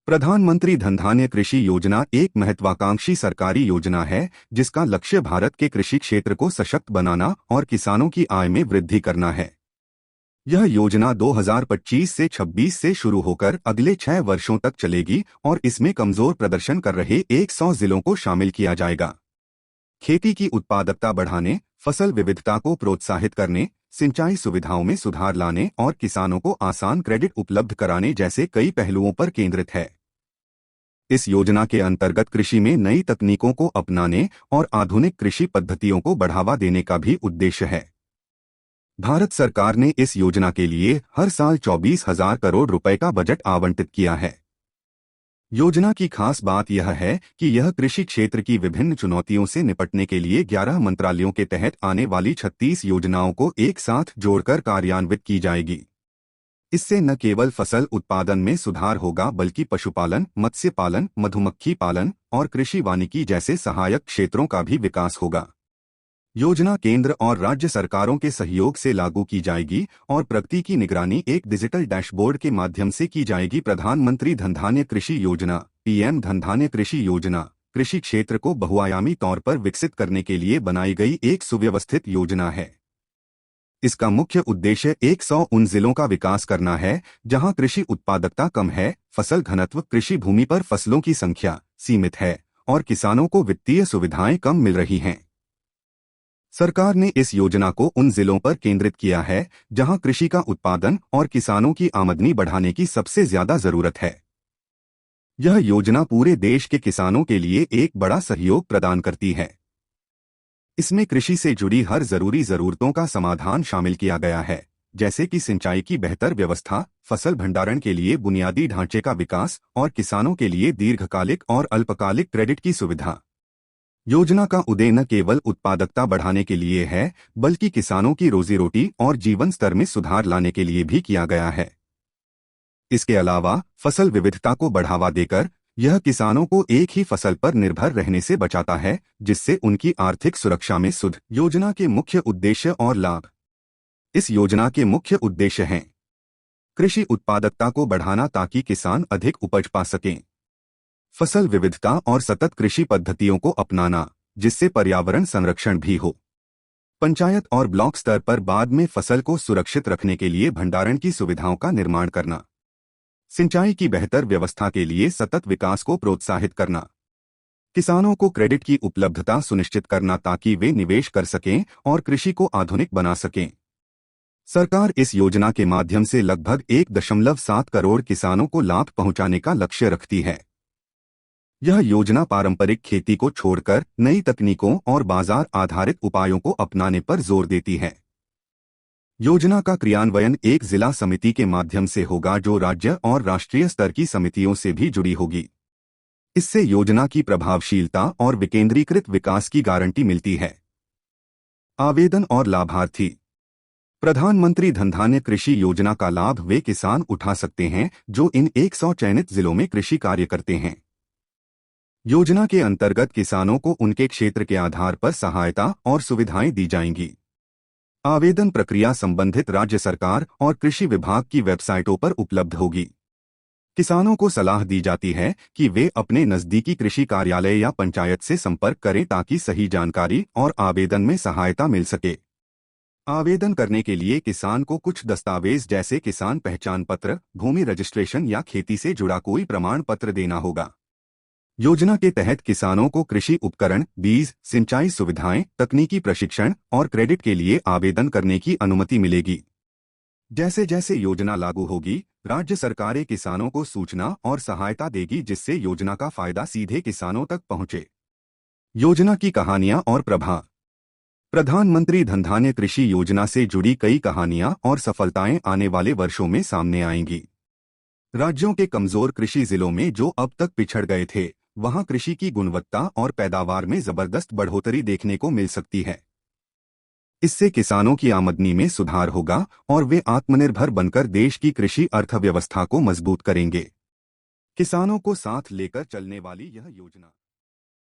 प्रधानमंत्री धन धान्य कृषि योजना एक महत्वाकांक्षी सरकारी योजना है जिसका लक्ष्य भारत के कृषि क्षेत्र को सशक्त बनाना और किसानों की आय में वृद्धि करना है। यह योजना 2025 से 26 से शुरू होकर अगले 6 वर्षों तक चलेगी और इसमें कमजोर प्रदर्शन कर रहे 100 जिलों को शामिल किया जाएगा। खेती की उत्पादकता बढ़ाने, फसल विविधता को प्रोत्साहित करने, सिंचाई सुविधाओं में सुधार लाने और किसानों को आसान क्रेडिट उपलब्ध कराने जैसे कई पहलुओं पर केंद्रित है। इस योजना के अंतर्गत कृषि में नई तकनीकों को अपनाने और आधुनिक कृषि पद्धतियों को बढ़ावा देने का भी उद्देश्य है। भारत सरकार ने इस योजना के लिए हर साल 24,000 करोड़ रुपए का बजट आवंटित किया है। योजना की खास बात यह है कि यह कृषि क्षेत्र की विभिन्न चुनौतियों से निपटने के लिए 11 मंत्रालयों के तहत आने वाली 36 योजनाओं को एक साथ जोड़कर कार्यान्वित की जाएगी। इससे न केवल फसल उत्पादन में सुधार होगा बल्कि पशुपालन, मत्स्य पालन, मधुमक्खी पालन और कृषि वानिकी जैसे सहायक क्षेत्रों का भी विकास होगा। योजना केंद्र और राज्य सरकारों के सहयोग से लागू की जाएगी और प्रगति की निगरानी एक डिजिटल डैशबोर्ड के माध्यम से की जाएगी। प्रधानमंत्री धन धान्य कृषि योजना पीएम धन धान्य कृषि योजना कृषि क्षेत्र को बहुआयामी तौर पर विकसित करने के लिए बनाई गई एक सुव्यवस्थित योजना है। इसका मुख्य उद्देश्य 100 उन जिलों का विकास करना है जहां कृषि उत्पादकता कम है, फसल घनत्व, कृषि भूमि पर फसलों की संख्या सीमित है और किसानों को वित्तीय सुविधाएं कम मिल रही हैं। सरकार ने इस योजना को उन जिलों पर केंद्रित किया है जहां कृषि का उत्पादन और किसानों की आमदनी बढ़ाने की सबसे ज्यादा जरूरत है। यह योजना पूरे देश के किसानों के लिए एक बड़ा सहयोग प्रदान करती है। इसमें कृषि से जुड़ी हर जरूरी जरूरतों का समाधान शामिल किया गया है, जैसे कि सिंचाई की बेहतर व्यवस्था, फसल भंडारण के लिए बुनियादी ढांचे का विकास और किसानों के लिए दीर्घकालिक और अल्पकालिक क्रेडिट की सुविधा। योजना का उद्देश्य न केवल उत्पादकता बढ़ाने के लिए है बल्कि किसानों की रोजी रोटी और जीवन स्तर में सुधार लाने के लिए भी किया गया है। इसके अलावा फसल विविधता को बढ़ावा देकर यह किसानों को एक ही फसल पर निर्भर रहने से बचाता है, जिससे उनकी आर्थिक सुरक्षा में सुधार। योजना के मुख्य उद्देश्य और लाभ। इस योजना के मुख्य उद्देश्य हैं: कृषि उत्पादकता को बढ़ाना ताकि किसान अधिक उपज पा सकें, फसल विविधता और सतत कृषि पद्धतियों को अपनाना जिससे पर्यावरण संरक्षण भी हो, पंचायत और ब्लॉक स्तर पर बाद में फसल को सुरक्षित रखने के लिए भंडारण की सुविधाओं का निर्माण करना, सिंचाई की बेहतर व्यवस्था के लिए सतत विकास को प्रोत्साहित करना, किसानों को क्रेडिट की उपलब्धता सुनिश्चित करना ताकि वे निवेश कर सकें और कृषि को आधुनिक बना सकें। सरकार इस योजना के माध्यम से लगभग 1.7 करोड़ किसानों को लाभ पहुंचाने का लक्ष्य रखती है। यह योजना पारंपरिक खेती को छोड़कर नई तकनीकों और बाजार आधारित उपायों को अपनाने पर जोर देती है। योजना का क्रियान्वयन एक जिला समिति के माध्यम से होगा जो राज्य और राष्ट्रीय स्तर की समितियों से भी जुड़ी होगी। इससे योजना की प्रभावशीलता और विकेंद्रीकृत विकास की गारंटी मिलती है। आवेदन और लाभार्थी। प्रधानमंत्री धन धान्य कृषि योजना का लाभ वे किसान उठा सकते हैं जो इन 100 चयनित जिलों में कृषि कार्य करते हैं। योजना के अंतर्गत किसानों को उनके क्षेत्र के आधार पर सहायता और सुविधाएं दी जाएंगी। आवेदन प्रक्रिया संबंधित राज्य सरकार और कृषि विभाग की वेबसाइटों पर उपलब्ध होगी। किसानों को सलाह दी जाती है कि वे अपने नजदीकी कृषि कार्यालय या पंचायत से संपर्क करें ताकि सही जानकारी और आवेदन में सहायता मिल सके। आवेदन करने के लिए किसान को कुछ दस्तावेज जैसे किसान पहचान पत्र, भूमि रजिस्ट्रेशन या खेती से जुड़ा कोई प्रमाण पत्र देना होगा। योजना के तहत किसानों को कृषि उपकरण, बीज, सिंचाई सुविधाएं, तकनीकी प्रशिक्षण और क्रेडिट के लिए आवेदन करने की अनुमति मिलेगी। जैसे जैसे योजना लागू होगी, राज्य सरकारें किसानों को सूचना और सहायता देगी जिससे योजना का फायदा सीधे किसानों तक पहुंचे। योजना की कहानियां और प्रभाव। प्रधानमंत्री धन धान्य कृषि योजना से जुड़ी कई कहानियां और सफलताएं आने वाले वर्षों में सामने आएंगी। राज्यों के कमजोर कृषि जिलों में जो अब तक पिछड़ गए थे, वहां कृषि की गुणवत्ता और पैदावार में जबरदस्त बढ़ोतरी देखने को मिल सकती है। इससे किसानों की आमदनी में सुधार होगा और वे आत्मनिर्भर बनकर देश की कृषि अर्थव्यवस्था को मजबूत करेंगे। किसानों को साथ लेकर चलने वाली यह योजना